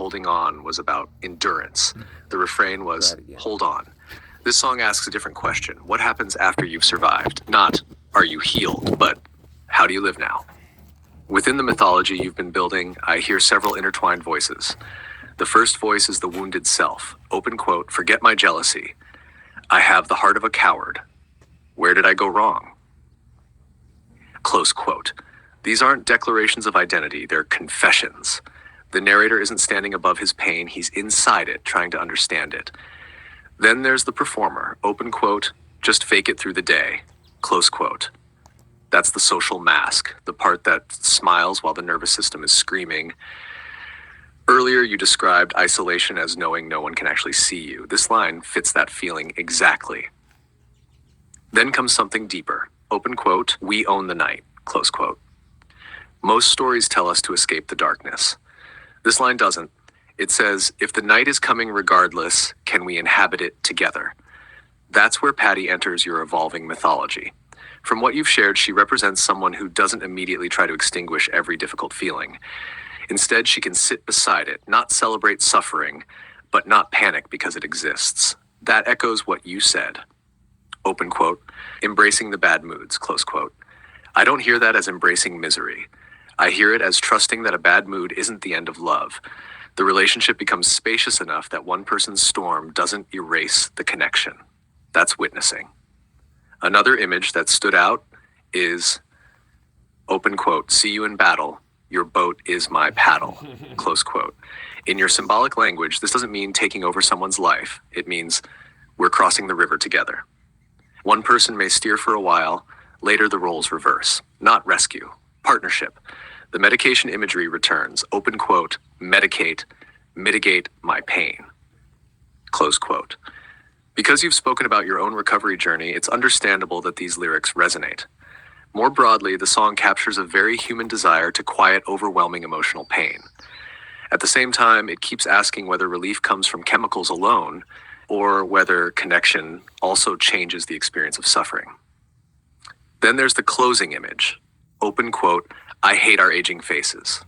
holding on was about endurance. The refrain was, hold on. This song asks a different question. What happens after you've survived? Not, are you healed, but how do you live now? Within the mythology you've been building, I hear several intertwined voices. The first voice is the wounded self. Open quote, forget my jealousy. I have the heart of a coward. Where did I go wrong? Close quote. These aren't declarations of identity, they're confessions. The narrator isn't standing above his pain, he's inside it, trying to understand it. Then there's the performer. Open quote, just fake it through the day. Close quote. That's the social mask, the part that smiles while the nervous system is screaming. Earlier, you described isolation as knowing no one can actually see you. This line fits that feeling exactly. Then comes something deeper. Open quote, we own the night. Close quote. Most stories tell us to escape the darkness. This line doesn't. It says, if the night is coming regardless, can we inhabit it together? That's where Patty enters your evolving mythology. From what you've shared, she represents someone who doesn't immediately try to extinguish every difficult feeling. Instead, she can sit beside it, not celebrate suffering, but not panic because it exists. That echoes what you said. Open quote, embracing the bad moods, close quote. I don't hear that as embracing misery. I hear it as trusting that a bad mood isn't the end of love. The relationship becomes spacious enough that one person's storm doesn't erase the connection. That's witnessing. Another image that stood out is, open quote, see you in battle, your boat is my paddle, close quote. In your symbolic language, this doesn't mean taking over someone's life. It means we're crossing the river together. One person may steer for a while, later the roles reverse. Not rescue, partnership. The medication imagery returns, open quote, medicate, mitigate my pain, close quote. Because you've spoken about your own recovery journey, it's understandable that these lyrics resonate. More broadly, the song captures a very human desire to quiet overwhelming emotional pain. At the same time, it keeps asking whether relief comes from chemicals alone, or whether connection also changes the experience of suffering. Then there's the closing image, open quote, I hate our aging faces,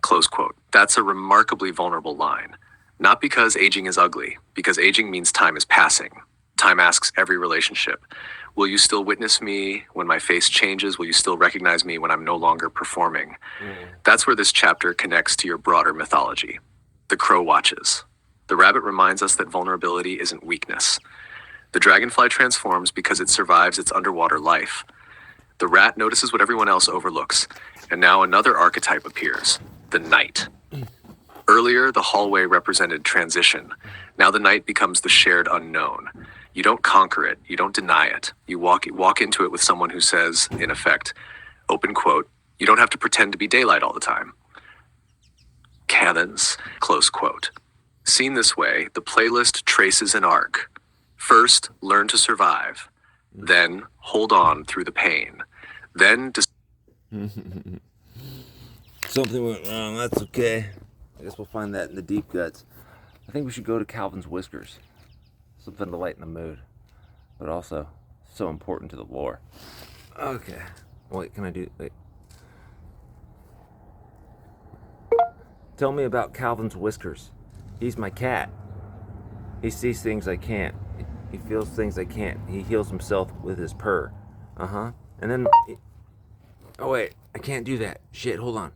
close quote. That's a remarkably vulnerable line. Not because aging is ugly, because aging means time is passing. Time asks every relationship, will you still witness me when my face changes? Will you still recognize me when I'm no longer performing? That's where this chapter connects to your broader mythology. The crow watches. The rabbit reminds us that vulnerability isn't weakness. The dragonfly transforms because it survives its underwater life. The rat notices what everyone else overlooks, and now another archetype appears, the knight. Earlier, the hallway represented transition. Now the night becomes the shared unknown. You don't conquer it, you don't deny it. You walk into it with someone who says, in effect, open quote, you don't have to pretend to be daylight all the time. Canons, close quote. Seen this way, the playlist traces an arc. First, learn to survive. Then, hold on through the pain. Then, Something went wrong, that's okay. I guess we'll find that in the deep guts. I think we should go to Calvin's Whiskers. Something to lighten the mood, but also so important to the lore. Okay. Wait, wait. Tell me about Calvin's Whiskers. He's my cat. He sees things I can't. He feels things I can't. He heals himself with his purr. And then... oh wait, I can't do that. Shit, hold on.